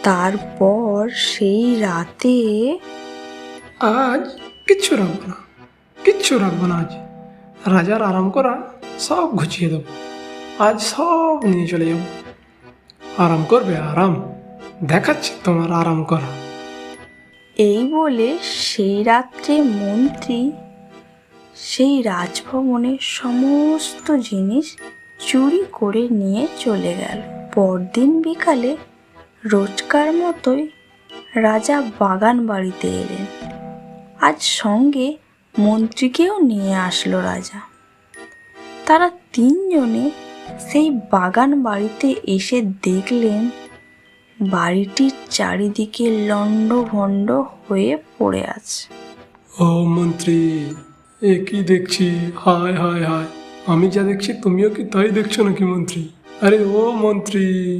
তারপর সেই রাতে আজ কিচ্ছু রাখবো না আজ রাজার আরাম করা সব ঘুচিয়ে দেবো। আজ সব নিয়ে চলে যাবো। আরাম করবে আরাম, দেখাচ্ছি তোমার আরাম করা। এই বলে সেই রাত্রে মন্ত্রী সেই রাজভবনের সমস্ত জিনিস চুরি করে নিয়ে চলে গেল। পরদিন বিকালে রোজকার মতোই রাজা বাগান বাড়িতে এলেন। আজ সঙ্গে মন্ত্রীকেও নিয়ে আসলো রাজা। তারা তিনজনে সেই বাগান বাড়িতে এসে দেখলেন বাড়িটির চারিদিকে লণ্ডভণ্ড হয়ে পড়ে আছে। ও মন্ত্রী, এ কি দেখছি? হায় হায় হায়, আমি যা দেখছি তুমিও কি তাই দেখছো নাকি মন্ত্রী? আরে ও মন্ত্রী,